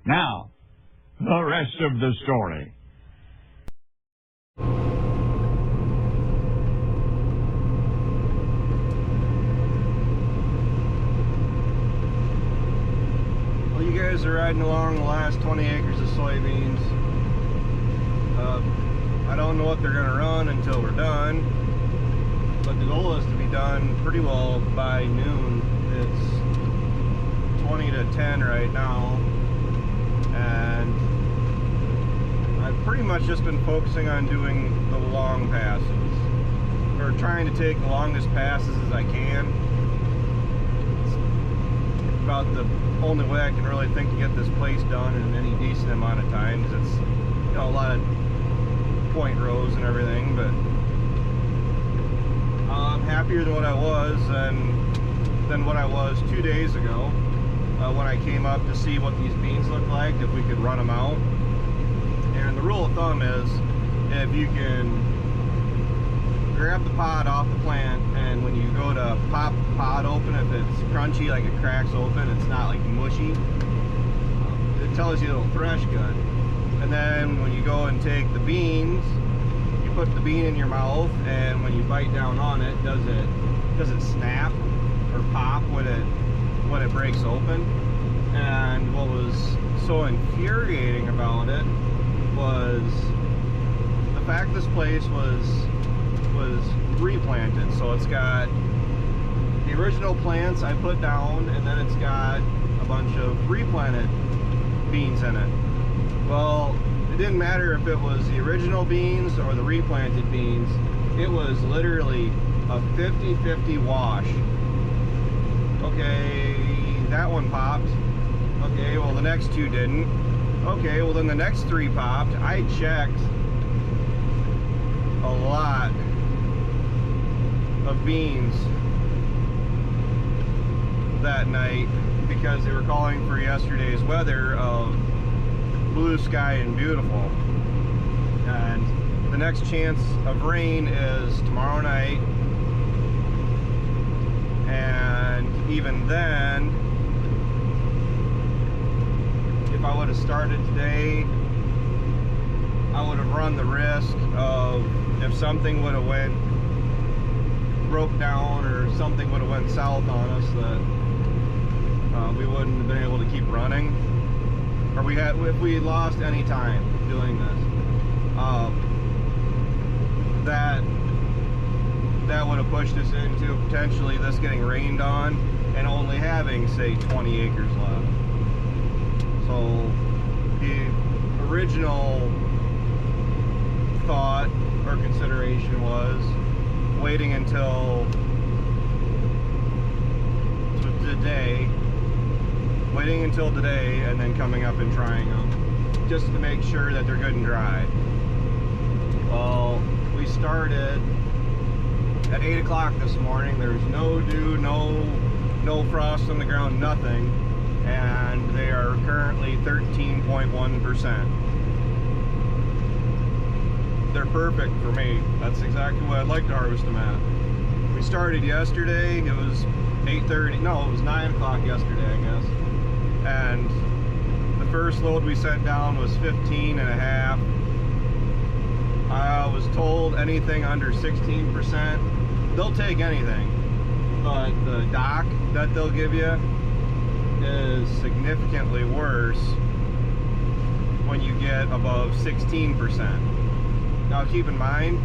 Now, the rest of the story. Well, you guys are riding along the last 20 acres of soybeans. I don't know what they're going to run until we're done, but the goal is to be done pretty well by noon. It's 20 to 10 right now, and I've pretty much just been focusing on doing the long passes, or trying to take the longest passes as I can. It's about the only way I can really think to get this place done in any decent amount of time, because it's, you know, a lot of point rows and everything, but I'm happier than what I was than what I was 2 days ago when I came up to see what these beans look like, if we could run them out. And the rule of thumb is, if you can grab the pod off the plant, and when you go to pop the pod open, if it's crunchy, like it cracks open, it's not like mushy, it tells you it'll thresh good. And then when you go and take the beans, you put the bean in your mouth, and when you bite down on it, does it snap or pop when it breaks open? And what was so infuriating about it was the fact this place was replanted. So it's got the original plants I put down, and then it's got a bunch of replanted beans in it. Well, it didn't matter if it was the original beans or the replanted beans. It was literally a 50-50 wash. Okay, that one popped. Okay, well the next two didn't. Okay, well then the next three popped. I checked a lot of beans that night because they were calling for yesterday's weather of blue sky and beautiful, and the next chance of rain is tomorrow night, and even then, if I would have started today, I would have run the risk of, if something would have broke down or something would have went south on us, that we wouldn't have been able to keep running. Or if we had lost any time doing this, that would have pushed us into potentially this getting rained on and only having, say, 20 acres left. So the original thought or consideration was waiting until today and then coming up and trying them, just to make sure that they're good and dry. Well, we started at 8 o'clock this morning. There's no dew, no frost on the ground, nothing, and they are currently 13.1%. They're perfect for me. That's exactly what I'd like to harvest them at. We started yesterday. It was 8:30. No, it was 9 o'clock yesterday, I guess. And the first load we sent down was 15 and a half. I was told anything under 16%, they'll take anything. But the dock that they'll give you is significantly worse when you get above 16%. Now keep in mind,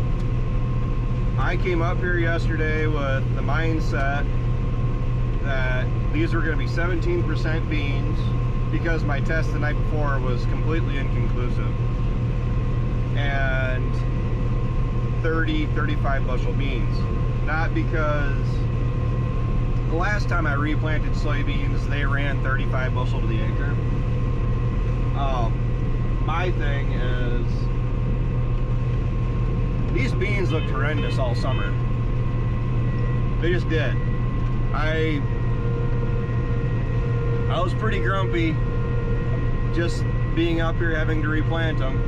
I came up here yesterday with the mindset that these were going to be 17% beans because my test the night before was completely inconclusive, and 35 bushel beans. Not because the last time I replanted soybeans, they ran 35 bushel to the acre. My thing is, these beans looked horrendous all summer. They just did. I was pretty grumpy just being up here having to replant them.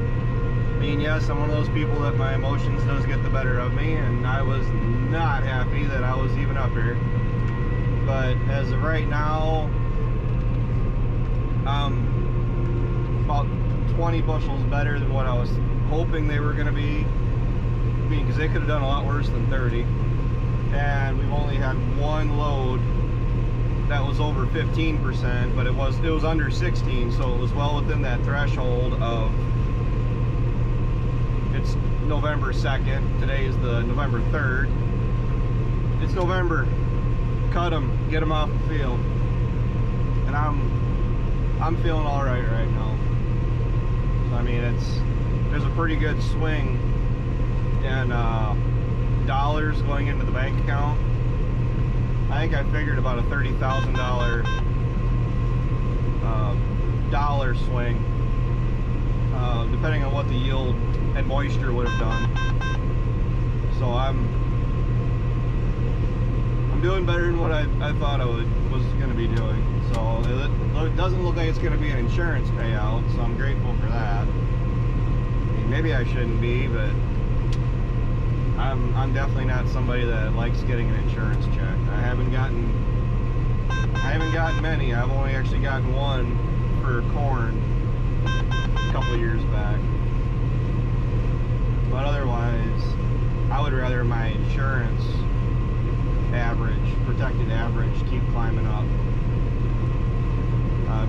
I mean, yes, I'm one of those people that my emotions does get the better of me, and I was not happy that I was even up here. But as of right now, 20 bushels better than what I was hoping they were going to be. I mean, because they could have done a lot worse than 30. And we've only had one load that was over 15%, but it was under 16, so it was well within that threshold of, it's November 2nd, today is the November 3rd. It's November. Cut them, get them off the field. And I'm feeling all right now. So, I mean, there's a pretty good swing in dollars going into the bank account. I think I figured about a $30,000 dollar swing, depending on what the yield and moisture would have done. So I'm doing better than what I thought I was going to be doing. So it doesn't look like it's going to be an insurance payout, so I'm grateful for that. I mean, maybe I shouldn't be, but I'm definitely not somebody that likes getting an insurance check. I haven't gotten many. I've only actually gotten one for corn a couple of years back. But otherwise, I would rather my insurance average, protected average, keep climbing up.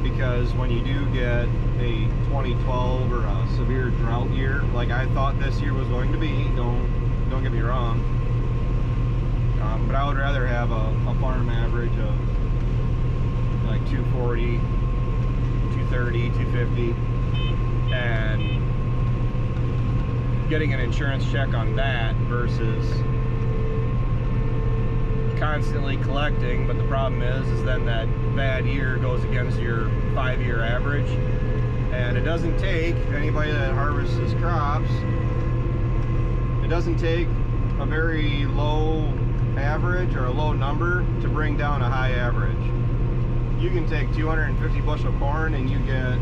Because when you do get a 2012 or a severe drought year, like I thought this year was going to be, don't get me wrong, but I would rather have a farm average of like 240, 230, 250, and getting an insurance check on that versus constantly collecting. But the problem is then that bad year goes against your 5-year average, and it doesn't take anybody that harvests crops, it doesn't take a very low average or a low number to bring down a high average. You can take 250 bushel corn and you get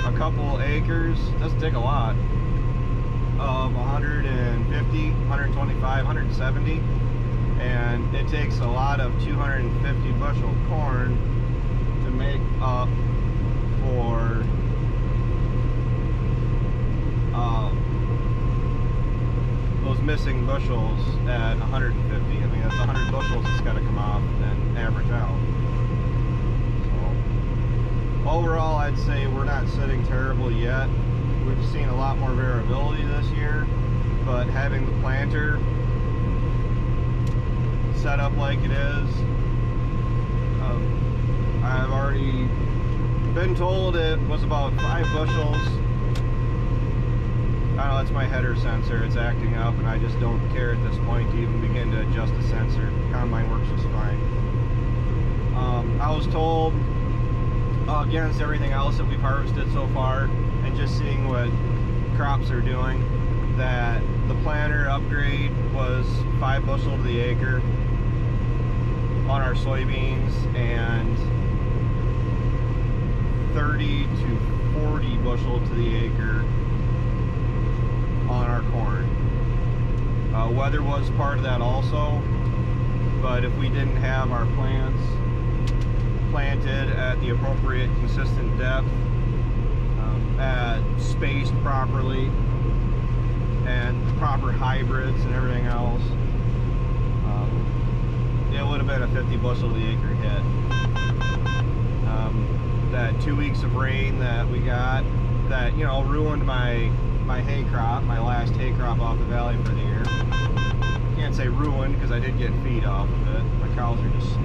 a couple acres, doesn't take a lot, of 150, 125, 170, and it takes a lot of 250 bushel corn to make up for those missing bushels at 150. I mean, that's 100 bushels that's got to come off and average out. So overall, I'd say we're not sitting terrible yet. We've seen a lot more variability this year, but having the planter set up like it is, I've already been told it was about 5 bushels. I don't know, that's my header sensor. It's acting up, and I just don't care at this point to even begin to adjust the sensor. Combine works just fine. I was told, against everything else that we've harvested so far, and just seeing what crops are doing, that the planter upgrade was 5 bushel to the acre on our soybeans and 30 to 40 bushel to the acre on our corn. Weather was part of that also, but if we didn't have our plants planted at the appropriate consistent depth, spaced properly, and proper hybrids and everything else, it would have been a 50 bushel to the acre hit. That 2 weeks of rain that we got, that, you know, ruined my hay crop, my last hay crop off the valley for the year. Can't say ruined, because I did get feed off of it. My cows are just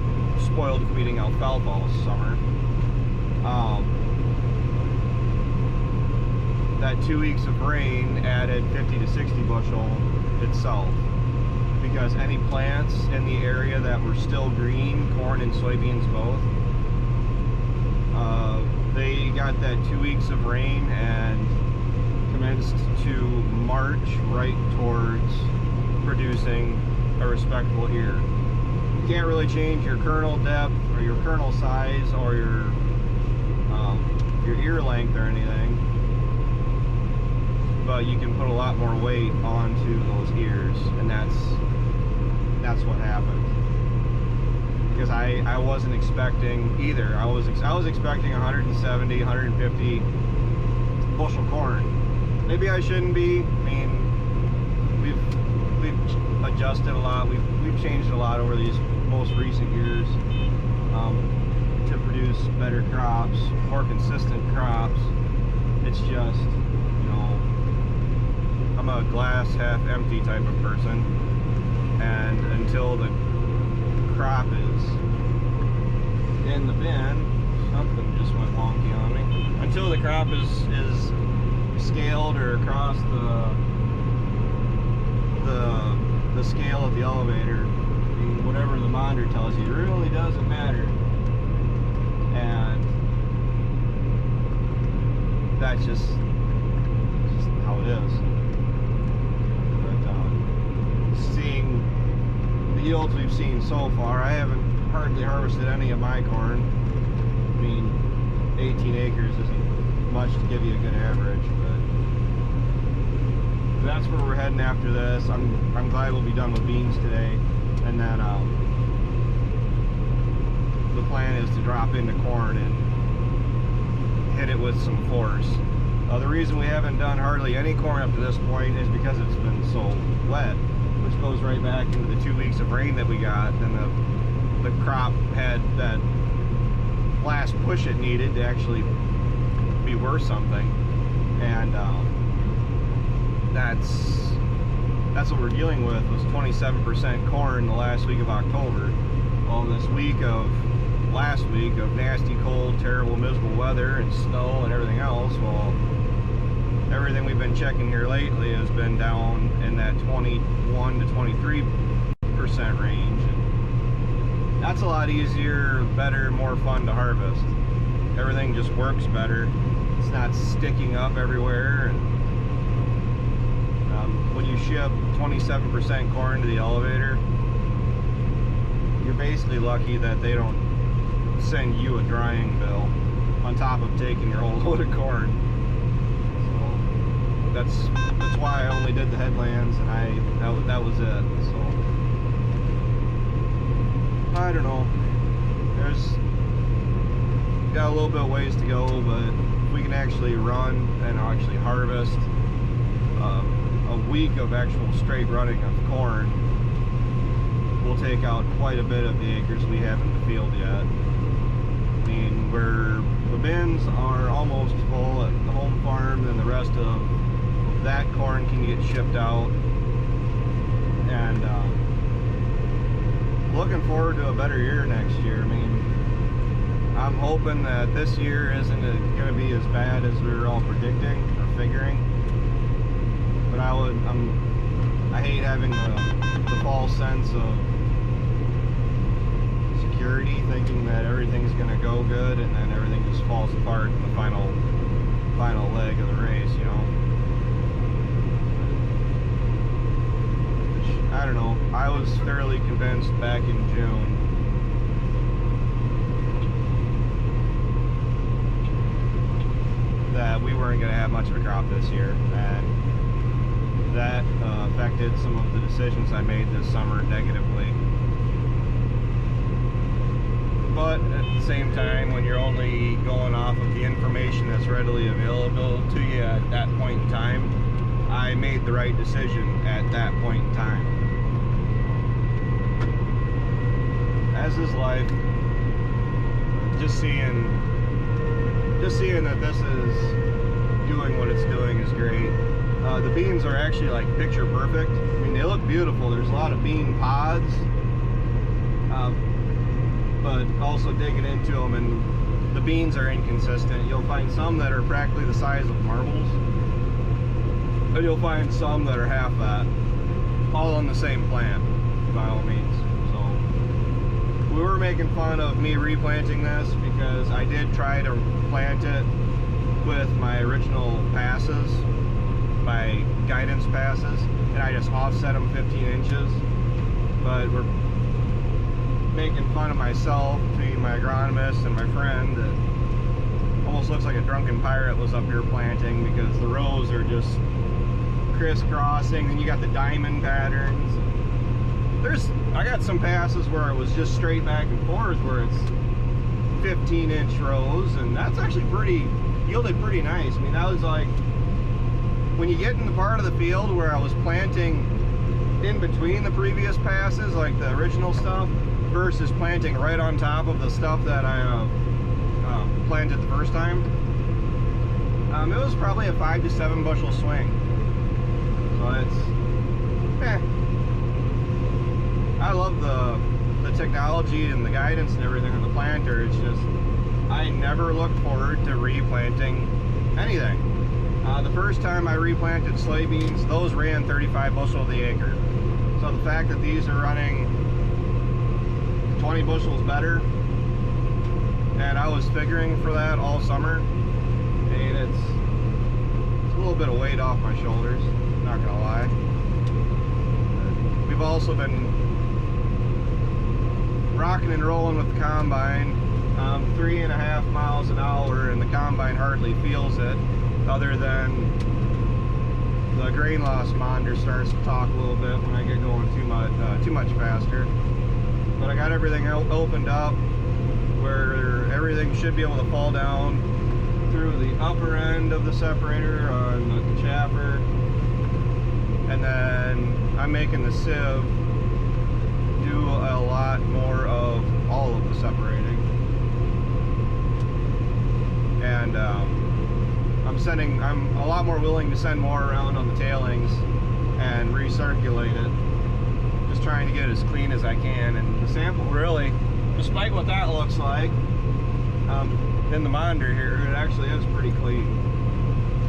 spoiled from eating alfalfa all summer. That 2 weeks of rain added 50 to 60 bushel itself, because any plants in the area that were still green, corn and soybeans both, they got that 2 weeks of rain and commenced to march right towards producing a respectable ear. You can't really change your kernel depth or your kernel size or your ear length or anything, but you can put a lot more weight onto those ears, and that's what happened. Because I wasn't expecting either. I was expecting 170, 150 bushel corn. Maybe I shouldn't be. I mean, we've adjusted a lot. We've changed a lot over these most recent years to produce better crops, more consistent crops. It's just, you know, I'm a glass half empty type of person, and until the crop is in the bin, something just went wonky on me. Until the crop is scaled or across the scale of the elevator, I mean, whatever the monitor tells you really doesn't matter. And that's just how it is. But seeing the yields we've seen so far, I haven't hardly harvested any of my corn. I mean, 18 acres isn't much to give you a good average, but that's where we're heading after this. I'm glad we'll be done with beans today, and then the plan is to drop into corn and hit it with some force. The reason we haven't done hardly any corn up to this point is because it's been so wet, which goes right back into the 2 weeks of rain that we got, and the crop had that last push it needed to actually be worth something, and that's what we're dealing with, was 27% corn the last week of October. Well, this last week of nasty, cold, terrible, miserable weather and snow and everything else, well, everything we've been checking here lately has been down in that 21 to 23% range. And that's a lot easier, better, more fun to harvest. Everything just works better. It's not sticking up everywhere. And when you ship 27% corn to the elevator, you're basically lucky that they don't send you a drying bill on top of taking your whole load of corn. So that's why I only did the headlands, and that was it. So I don't know. There's got a little bit of ways to go, but if we can actually run and actually harvest a week of actual straight running of corn, we'll take out quite a bit of the acres we have in the field yet. I mean, where the bins are almost full at the home farm, and the rest of that corn can get shipped out. And looking forward to a better year next year. I mean, I'm hoping that this year isn't going to be as bad as we were all predicting or figuring. But I hate having the false sense of security, thinking that everything's going to go good and then everything just falls apart in the final leg of the race, you know. Which, I don't know. I was fairly convinced back in June that we weren't going to have much of a crop this year, and that affected some of the decisions I made this summer negatively. But at the same time, when you're only going off of the information that's readily available to you at that point in time, I made the right decision at that point in time. As is life, just seeing that this is doing what it's doing is great. The beans are actually like picture perfect. I mean, they look beautiful. There's a lot of bean pods, but also digging into them, and the beans are inconsistent. You'll find some that are practically the size of marbles, and you'll find some that are half that, all on the same plant, by all means. So we were making fun of me replanting this because I did try to plant it with my original passes, my guidance passes, and I just offset them 15 inches. But we're making fun of myself, between my agronomist and my friend, that almost looks like a drunken pirate was up here planting, because the rows are just crisscrossing, and you got the diamond patterns. I got some passes where it was just straight back and forth, where it's 15-inch rows, and that's actually yielded pretty nice. I mean, that was like, when you get in the part of the field where I was planting in between the previous passes, like the original stuff, versus planting right on top of the stuff that I planted the first time, it was probably a 5 to 7 bushel swing. So it's, I love the technology and the guidance and everything on the planter. It's just, I never look forward to replanting anything. The first time I replanted soybeans, those ran 35 bushel to the acre. So the fact that these are running 20 bushels better, and I was figuring for that all summer, I mean, it's a little bit of weight off my shoulders, not gonna lie. We've also been rocking and rolling with the combine, 3.5 miles an hour, and the combine hardly feels it, other than the grain loss monitor starts to talk a little bit when I get going too much faster. But I got everything opened up where everything should be able to fall down through the upper end of the separator on the chaffer, and then I'm making the sieve do a lot more of all of the separating, and I'm a lot more willing to send more around on the tailings and recirculate it, just trying to get it as clean as I can. And the sample, really, despite what that looks like in the monitor here, it actually is pretty clean.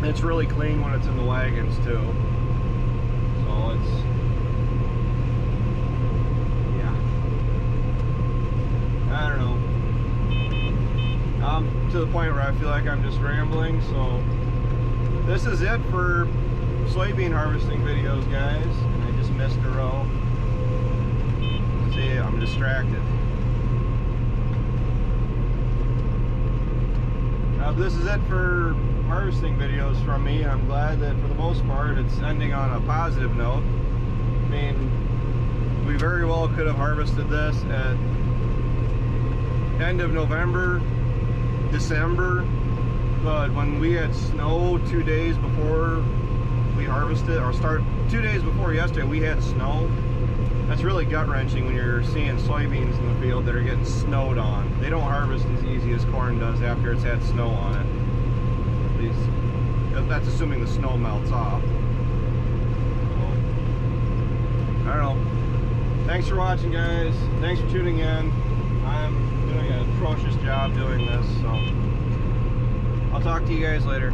It's really clean when it's in the wagons too. So it's, yeah, I don't know. I'm to the point where I feel like I'm just rambling, so this is it for soybean harvesting videos, guys. And I just missed a row. See, I'm distracted. This is it for harvesting videos from me. I'm glad that for the most part it's ending on a positive note. I mean, we very well could have harvested this at end of November, December, but when we had snow 2 days before we harvested, or 2 days before yesterday, we had snow. That's really gut-wrenching when you're seeing soybeans in the field that are getting snowed on. They don't harvest as easy as corn does after it's had snow on it. At least, that's assuming the snow melts off. So, I don't know. Thanks for watching, guys. Thanks for tuning in. I'm doing an atrocious job doing this, so I'll talk to you guys later.